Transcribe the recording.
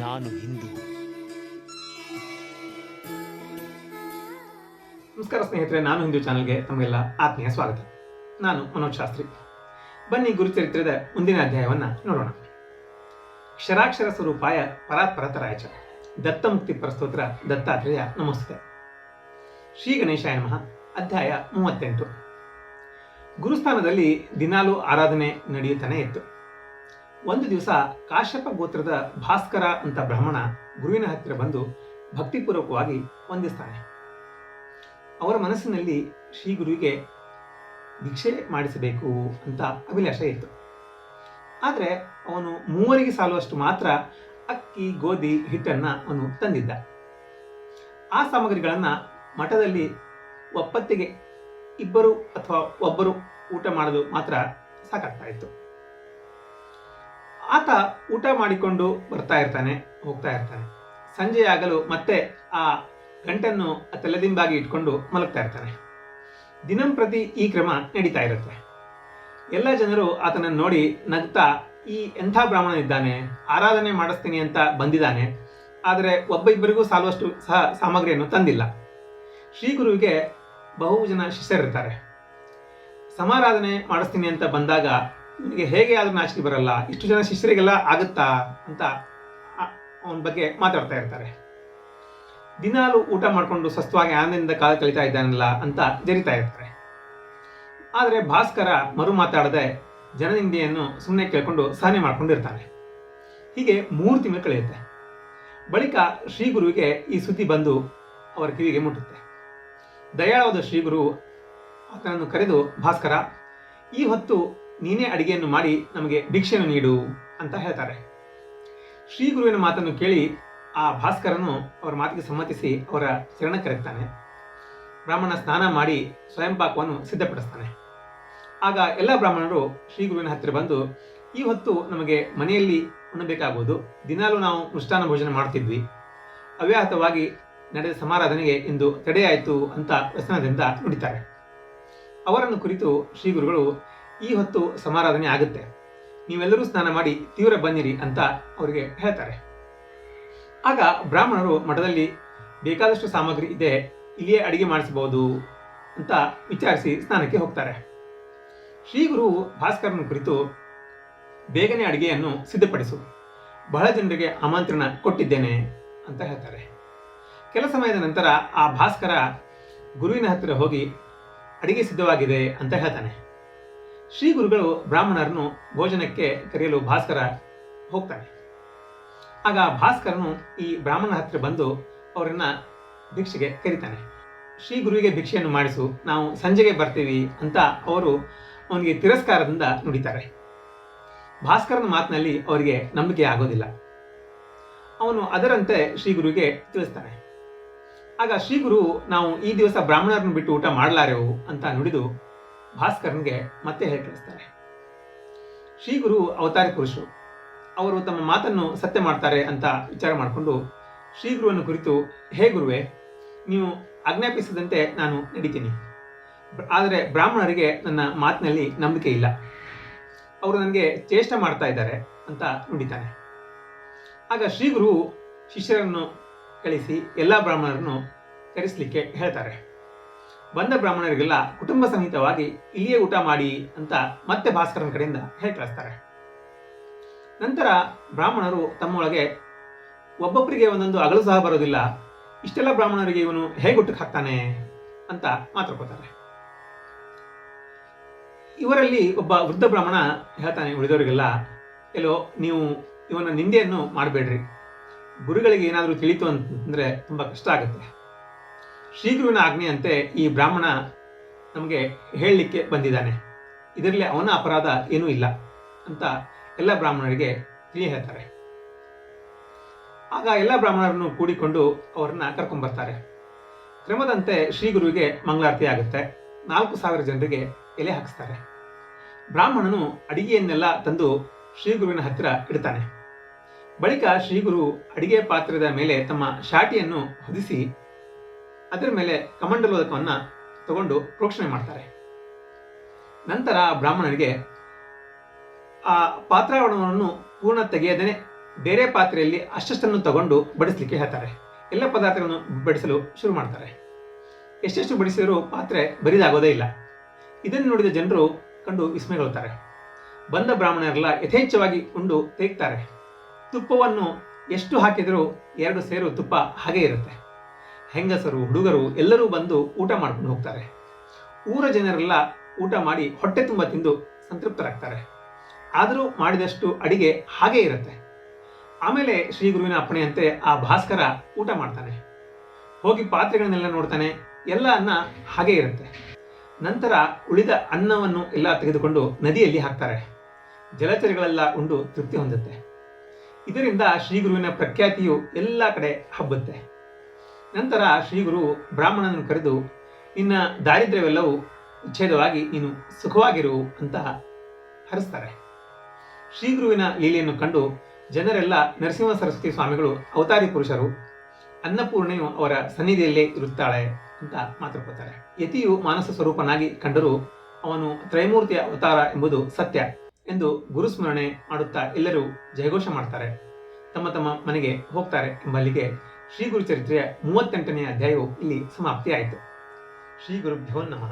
ನಾನು ಹಿಂದೂ. ನಮಸ್ಕಾರ ಸ್ನೇಹಿತರೆ, ನಾನು ಹಿಂದೂ ಚಾನಲ್ಗೆ ತಮಗೆಲ್ಲ ಆತ್ಮೀಯ ಸ್ವಾಗತ. ನಾನು ಮನೋಜ್ ಶಾಸ್ತ್ರಿ. ಬನ್ನಿ ಗುರುಚರಿತ್ರದ ಮುಂದಿನ ಅಧ್ಯಾಯವನ್ನು ನೋಡೋಣ. ಕ್ಷರಾಕ್ಷರ ಸ್ವರೂಪಾಯ ಪರಾತ್ಪರತರಾಯ ಚ ದತ್ತಮುಕ್ತಿ ಪ್ರಸ್ತೋತ್ರ ದತ್ತಾತ್ರೇಯ ನಮಸ್ತೆ. ಶ್ರೀ ಗಣೇಶಾಯ ನಮಃ. ಅಧ್ಯಾಯ 38. ಗುರುಸ್ಥಾನದಲ್ಲಿ ದಿನಾಲೂ ಆರಾಧನೆ ನಡೆಯುತ್ತಾನೆ ಇತ್ತು. ಒಂದು ದಿವಸ ಕಾಶ್ಯಪ ಗೋತ್ರದ ಭಾಸ್ಕರ ಅಂತ ಬ್ರಾಹ್ಮಣ ಗುರುವಿನ ಹತ್ತಿರ ಬಂದು ಭಕ್ತಿಪೂರ್ವಕವಾಗಿ ವಂದಿಸ್ತಾನೆ. ಅವರ ಮನಸ್ಸಿನಲ್ಲಿ ಶ್ರೀ ಗುರುವಿಗೆ ಭಿಕ್ಷೆ ಮಾಡಿಸಬೇಕು ಅಂತ ಅಭಿಲಾಷೆ ಇತ್ತು. ಆದರೆ ಅವನು 3 ಸಾಲುವಷ್ಟು ಮಾತ್ರ ಅಕ್ಕಿ, ಗೋಧಿ ಹಿಟ್ಟನ್ನು ಅವನು ತಂದಿದ್ದ. ಆ ಸಾಮಗ್ರಿಗಳನ್ನು ಮಠದಲ್ಲಿ ಒಪ್ಪತ್ತಿಗೆ 2 ಅಥವಾ 1 ಊಟ ಮಾಡೋದು ಮಾತ್ರ ಸಾಕಾಗ್ತಾ ಇತ್ತು. ಆತ ಊಟ ಮಾಡಿಕೊಂಡು ಬರ್ತಾ ಇರ್ತಾನೆ, ಹೋಗ್ತಾ ಇರ್ತಾನೆ. ಸಂಜೆ ಆಗಲು ಮತ್ತೆ ಆ ಗಂಟನ್ನು ತಲೆದಿಂಬಾಗಿ ಇಟ್ಕೊಂಡು ಮಲಗ್ತಾ ಇರ್ತಾನೆ. ದಿನಂಪ್ರತಿ ಈ ಕ್ರಮ ನಡೀತಾ ಇರುತ್ತೆ. ಎಲ್ಲ ಜನರು ಆತನನ್ನು ನೋಡಿ ನಗ್ತಾ, ಈ ಎಂಥ ಬ್ರಾಹ್ಮಣ ಇದ್ದಾನೆ, ಆರಾಧನೆ ಮಾಡಿಸ್ತೀನಿ ಅಂತ ಬಂದಿದ್ದಾನೆ, ಆದರೆ ಒಬ್ಬರಿಗೂ ಸಾಲುವಷ್ಟು ಸಹ ಸಾಮಗ್ರಿಯನ್ನು ತಂದಿಲ್ಲ. ಶ್ರೀ ಗುರುವಿಗೆ ಬಹು ಜನ ಶಿಷ್ಯರಿರ್ತಾರೆ. ಸಮಾರಾಧನೆ ಮಾಡಿಸ್ತೀನಿ ಅಂತ ಬಂದಾಗ ನಿಮಗೆ ಹೇಗೆ ಆದ್ರೂ ನಾಚಿಕೆ ಬರಲ್ಲ, ಇಷ್ಟು ಜನ ಶಿಷ್ಯರಿಗೆಲ್ಲ ಆಗುತ್ತಾ ಅಂತ ಅವನ ಬಗ್ಗೆ ಮಾತಾಡ್ತಾ ಇರ್ತಾರೆ. ದಿನಾಲು ಊಟ ಮಾಡಿಕೊಂಡು ಸ್ವಸ್ಥವಾಗಿ ಆನಂದದಿಂದ ಕಾಲ ಕಳೀತಾ ಇದ್ದಾನಲ್ಲ ಅಂತ ಜರಿತಾ ಇರ್ತಾರೆ. ಆದರೆ ಭಾಸ್ಕರ ಮರು ಮಾತಾಡದೆ ಜನನಿಂದೆಯನ್ನು ಸುಮ್ಮನೆ ಕೇಳ್ಕೊಂಡು ಸಹನೆ ಮಾಡ್ಕೊಂಡಿರ್ತಾನೆ. ಹೀಗೆ 3 ತಿಂಗಳು ಕಳೆಯುತ್ತೆ. ಬಳಿಕ ಶ್ರೀ ಗುರುವಿಗೆ ಈ ಸುದ್ದಿ ಬಂದು ಅವರ ಕಿವಿಗೆ ಮುಟ್ಟುತ್ತೆ. ದಯಾಳವಾದ ಶ್ರೀ ಗುರು ಆತನನ್ನು ಕರೆದು, ಭಾಸ್ಕರ, ಈ ಹೊತ್ತು ನೀನೇ ಅಡಿಗೆಯನ್ನು ಮಾಡಿ ನಮಗೆ ಭಿಕ್ಷೆಯನ್ನು ನೀಡು ಅಂತ ಹೇಳ್ತಾರೆ. ಶ್ರೀ ಗುರುವಿನ ಮಾತನ್ನು ಕೇಳಿ ಆ ಭಾಸ್ಕರನು ಅವರ ಮಾತಿಗೆ ಸಮ್ಮತಿಸಿ ಅವರ ಶರಣಕ್ಕೆರಗ್ತಾನೆ. ಬ್ರಾಹ್ಮಣ ಸ್ನಾನ ಮಾಡಿ ಸ್ವಯಂ ಪಾಕವನ್ನು ಸಿದ್ಧಪಡಿಸ್ತಾನೆ. ಆಗ ಎಲ್ಲ ಬ್ರಾಹ್ಮಣರು ಶ್ರೀ ಗುರುವಿನ ಹತ್ತಿರ ಬಂದು, ಈ ಹೊತ್ತು ನಮಗೆ ಮನೆಯಲ್ಲಿ ಉಣ್ಣಬೇಕಾಗುವುದು, ದಿನಾಲೂ ನಾವು ಮೃಷ್ಟಾನ್ನ ಭೋಜನ ಮಾಡ್ತಿದ್ವಿ, ಅವ್ಯಾಹತವಾಗಿ ನಡೆದ ಸಮಾರಾಧನೆಗೆ ಇಂದು ತಡೆಯಾಯಿತು ಅಂತ ವ್ಯಸನದಿಂದ ನುಡಿತಾರೆ. ಅವರನ್ನು ಕುರಿತು ಶ್ರೀ ಗುರುಗಳು, ಈ ಹೊತ್ತು ಸಮಾರಾಧನೆ ಆಗುತ್ತೆ, ನೀವೆಲ್ಲರೂ ಸ್ನಾನ ಮಾಡಿ ತೀವ್ರ ಬನ್ನಿರಿ ಅಂತ ಅವರಿಗೆ ಹೇಳ್ತಾರೆ. ಆಗ ಬ್ರಾಹ್ಮಣರು ಮಠದಲ್ಲಿ ಬೇಕಾದಷ್ಟು ಸಾಮಗ್ರಿ ಇದೆ, ಇಲ್ಲಿಯೇ ಅಡಿಗೆ ಮಾಡಿಸಬಹುದು ಅಂತ ವಿಚಾರಿಸಿ ಸ್ನಾನಕ್ಕೆ ಹೋಗ್ತಾರೆ. ಶ್ರೀ ಗುರು ಭಾಸ್ಕರನ ಕುರಿತು, ಬೇಗನೆ ಅಡಿಗೆಯನ್ನು ಸಿದ್ಧಪಡಿಸು, ಬಹಳ ಜನರಿಗೆ ಆಮಂತ್ರಣ ಕೊಟ್ಟಿದ್ದೇನೆ ಅಂತ ಹೇಳ್ತಾರೆ. ಕೆಲ ಸಮಯದ ನಂತರ ಆ ಭಾಸ್ಕರ ಗುರುವಿನ ಹತ್ತಿರ ಹೋಗಿ ಅಡಿಗೆ ಸಿದ್ಧವಾಗಿದೆ ಅಂತ ಹೇಳ್ತಾನೆ. ಶ್ರೀ ಗುರುಗಳು ಬ್ರಾಹ್ಮಣರನ್ನು ಭೋಜನಕ್ಕೆ ಕರೆಯಲು ಭಾಸ್ಕರ ಹೋಗ್ತಾನೆ. ಆಗ ಭಾಸ್ಕರನು ಈ ಬ್ರಾಹ್ಮಣನ ಹತ್ತಿರ ಬಂದು ಅವರನ್ನ ಭಿಕ್ಷೆಗೆ ಕರೀತಾನೆ. ಶ್ರೀ ಗುರುವಿಗೆ ಭಿಕ್ಷೆಯನ್ನು ಮಾಡಿಸು, ನಾವು ಸಂಜೆಗೆ ಬರ್ತೀವಿ ಅಂತ ಅವರು ಅವನಿಗೆ ತಿರಸ್ಕಾರದಿಂದ ನುಡಿತಾರೆ. ಭಾಸ್ಕರನ ಮಾತಿನಲ್ಲಿ ಅವರಿಗೆ ನಂಬಿಕೆ ಆಗೋದಿಲ್ಲ. ಅವನು ಅದರಂತೆ ಶ್ರೀ ಗುರುವಿಗೆ ತಿಳಿಸ್ತಾನೆ. ಆಗ ಶ್ರೀ ಗುರು, ನಾವು ಈ ದಿವಸ ಬ್ರಾಹ್ಮಣರನ್ನು ಬಿಟ್ಟು ಊಟ ಮಾಡಲಾರೆವು ಅಂತ ನುಡಿದು ಭಾಸ್ಕರನಿಗೆ ಮತ್ತೆ ಹೇಳಿ ಕಳಿಸ್ತಾರೆ. ಶ್ರೀ ಗುರು ಅವತಾರಿ ಪುರುಷರು, ಅವರು ತಮ್ಮ ಮಾತನ್ನು ಸತ್ಯ ಮಾಡ್ತಾರೆ ಅಂತ ವಿಚಾರ ಮಾಡಿಕೊಂಡು ಶ್ರೀ ಗುರುವನ್ನು ಕುರಿತು, ಹೇ ಗುರುವೇ, ನೀವು ಆಜ್ಞಾಪಿಸಿದಂತೆ ನಾನು ನಡೀತೀನಿ, ಆದರೆ ಬ್ರಾಹ್ಮಣರಿಗೆ ನನ್ನ ಮಾತಿನಲ್ಲಿ ನಂಬಿಕೆ ಇಲ್ಲ, ಅವರು ನನಗೆ ಚೇಷ್ಟ ಮಾಡ್ತಾ ಇದ್ದಾರೆ ಅಂತ ನುಡಿತಾನೆ. ಆಗ ಶ್ರೀ ಗುರು ಶಿಷ್ಯರನ್ನು ಕಳಿಸಿ ಎಲ್ಲ ಬ್ರಾಹ್ಮಣರನ್ನು ಕರೆಸಲಿಕ್ಕೆ ಹೇಳ್ತಾರೆ. ಬಂದ ಬ್ರಾಹ್ಮಣರಿಗೆಲ್ಲ ಕುಟುಂಬ ಸಮೇತವಾಗಿ ಇಲ್ಲಿಯೇ ಊಟ ಮಾಡಿ ಅಂತ ಮತ್ತೆ ಭಾಸ್ಕರನ ಕಡೆಯಿಂದ ಹೇಳಿ ಕಳಿಸ್ತಾರೆ. ನಂತರ ಬ್ರಾಹ್ಮಣರು ತಮ್ಮೊಳಗೆ, ಒಬ್ಬೊಬ್ಬರಿಗೆ ಒಂದೊಂದು ಅಗಳು ಸಹ ಬರೋದಿಲ್ಲ, ಇಷ್ಟೆಲ್ಲ ಬ್ರಾಹ್ಮಣರಿಗೆ ಇವನು ಹೇಗೆ ಊಟಕ್ಕೆ ಹಾಕ್ತಾನೆ ಅಂತ ಮಾತಾಡ್ಕೋತಾರೆ. ಇವರಲ್ಲಿ ಒಬ್ಬ ವೃದ್ಧ ಬ್ರಾಹ್ಮಣ ಹೇಳ್ತಾನೆ ಉಳಿದವರಿಗೆಲ್ಲ, ಎಲ್ಲೋ ನೀವು ಇವನ ನಿಂದೆಯನ್ನು ಮಾಡಬೇಡ್ರಿ, ಗುರುಗಳಿಗೆ ಏನಾದರೂ ತಿಳಿತು ಅಂತಂದ್ರೆ ತುಂಬ ಕಷ್ಟ ಆಗುತ್ತೆ. ಶ್ರೀಗುರುವಿನ ಆಜ್ಞೆಯಂತೆ ಈ ಬ್ರಾಹ್ಮಣ ನಮಗೆ ಹೇಳಲಿಕ್ಕೆ ಬಂದಿದ್ದಾನೆ, ಇದರಲ್ಲಿ ಅವನ ಅಪರಾಧ ಏನೂ ಇಲ್ಲ ಅಂತ ಎಲ್ಲ ಬ್ರಾಹ್ಮಣರಿಗೆ ತಿಳಿ ಹೇಳ್ತಾರೆ. ಆಗ ಎಲ್ಲ ಬ್ರಾಹ್ಮಣರನ್ನು ಕೂಡಿಕೊಂಡು ಅವರನ್ನ ಕರ್ಕೊಂಡ್ಬರ್ತಾರೆ. ಕ್ರಮದಂತೆ ಶ್ರೀ ಗುರುವಿಗೆ ಮಂಗಳಾರತಿ ಆಗುತ್ತೆ. 4,000 ಜನರಿಗೆ ಎಲೆ ಹಾಕಿಸ್ತಾರೆ. ಬ್ರಾಹ್ಮಣನು ಅಡಿಗೆಯನ್ನೆಲ್ಲ ತಂದು ಶ್ರೀ ಗುರುವಿನ ಹತ್ತಿರ ಇಡ್ತಾನೆ. ಬಳಿಕ ಶ್ರೀ ಗುರು ಅಡಿಗೆ ಪಾತ್ರದ ಮೇಲೆ ತಮ್ಮ ಶಾಟಿಯನ್ನು ಹೊದಿಸಿ ಅದರ ಮೇಲೆ ಕಮಂಡಲೋದಕವನ್ನು ತಗೊಂಡು ಪ್ರೋಕ್ಷಣೆ ಮಾಡ್ತಾರೆ. ನಂತರ ಬ್ರಾಹ್ಮಣನಿಗೆ ಆ ಪಾತ್ರಾವರಣವನ್ನು ಪೂರ್ಣ ತೆಗೆಯದೇ ಬೇರೆ ಪಾತ್ರೆಯಲ್ಲಿ ಅಷ್ಟನ್ನು ತಗೊಂಡು ಬಡಿಸಲಿಕ್ಕೆ ಹೇಳ್ತಾರೆ. ಎಲ್ಲ ಪದಾರ್ಥಗಳನ್ನು ಬಡಿಸಲು ಶುರು ಮಾಡ್ತಾರೆ. ಎಷ್ಟೆಷ್ಟು ಬಡಿಸಿದರೂ ಪಾತ್ರೆ ಬರಿದಾಗೋದೇ ಇಲ್ಲ. ಇದನ್ನು ನೋಡಿದ ಜನರು ಕಂಡು ವಿಸ್ಮಯಗೊಳ್ಳುತ್ತಾರೆ. ಬಂದ ಬ್ರಾಹ್ಮಣರೆಲ್ಲ ಯಥೇಚ್ಛವಾಗಿ ಉಂಡು ತೇಗ್ತಾರೆ. ತುಪ್ಪವನ್ನು ಎಷ್ಟು ಹಾಕಿದರೂ 2 ಸೇರು ತುಪ್ಪ ಹಾಗೇ ಇರುತ್ತೆ. ಹೆಂಗಸರು, ಹುಡುಗರು ಎಲ್ಲರೂ ಬಂದು ಊಟ ಮಾಡ್ಕೊಂಡು ಹೋಗ್ತಾರೆ. ಊರ ಜನರೆಲ್ಲ ಊಟ ಮಾಡಿ ಹೊಟ್ಟೆ ತುಂಬ ತಿಂದು ಸಂತೃಪ್ತರಾಗ್ತಾರೆ. ಆದರೂ ಮಾಡಿದಷ್ಟು ಅಡಿಗೆ ಹಾಗೇ ಇರುತ್ತೆ. ಆಮೇಲೆ ಶ್ರೀ ಗುರುವಿನ ಅಪ್ಪಣೆಯಂತೆ ಆ ಭಾಸ್ಕರ ಊಟ ಮಾಡ್ತಾನೆ. ಹೋಗಿ ಪಾತ್ರೆಗಳನ್ನೆಲ್ಲ ನೋಡ್ತಾನೆ. ಎಲ್ಲ ಅನ್ನ ಹಾಗೇ ಇರುತ್ತೆ. ನಂತರ ಉಳಿದ ಅನ್ನವನ್ನು ಎಲ್ಲ ತೆಗೆದುಕೊಂಡು ನದಿಯಲ್ಲಿ ಹಾಕ್ತಾರೆ. ಜಲಚರಗಳೆಲ್ಲ ಉಂಡು ತೃಪ್ತಿ ಹೊಂದುತ್ತೆ. ಇದರಿಂದ ಶ್ರೀ ಗುರುವಿನ ಪ್ರಖ್ಯಾತಿಯು ಎಲ್ಲ ಕಡೆ ಹಬ್ಬುತ್ತೆ. ನಂತರ ಶ್ರೀಗುರು ಬ್ರಾಹ್ಮಣನನ್ನು ಕರೆದು, ನಿನ್ನ ದಾರಿದ್ರ್ಯವೆಲ್ಲವೂ ವಿಚ್ಛೇದವಾಗಿ ನೀನು ಸುಖವಾಗಿರು ಅಂತ ಹರಿಸ್ತಾರೆ. ಶ್ರೀಗುರುವಿನ ಲೀಲೆಯನ್ನು ಕಂಡು ಜನರೆಲ್ಲ ನರಸಿಂಹ ಸರಸ್ವತಿ ಸ್ವಾಮಿಗಳು ಅವತಾರಿ ಪುರುಷರು, ಅನ್ನಪೂರ್ಣೆಯು ಅವರ ಸನ್ನಿಧಿಯಲ್ಲೇ ಇರುತ್ತಾಳೆ ಅಂತ ಮಾತೃಕೊಳ್ತಾರೆ. ಯತಿಯು ಮಾನಸ ಸ್ವರೂಪನಾಗಿ ಕಂಡರೂ ಅವನು ತ್ರೈಮೂರ್ತಿಯ ಅವತಾರ ಎಂಬುದು ಸತ್ಯ ಎಂದು ಗುರುಸ್ಮರಣೆ ಮಾಡುತ್ತಾ ಎಲ್ಲರೂ ಜಯಘೋಷ ಮಾಡ್ತಾರೆ. ತಮ್ಮ ತಮ್ಮ ಮನೆಗೆ ಹೋಗ್ತಾರೆ ಎಂಬಲ್ಲಿಗೆ ಶ್ರೀ ಗುರು ಚರಿತ್ರೆಯ 38ನೇ ಅಧ್ಯಾಯವು ಇಲ್ಲಿ ಸಮಾಪ್ತಿಯಾಯಿತು. ಶ್ರೀ ಗುರುಭ್ಯೋ ನಮಃ.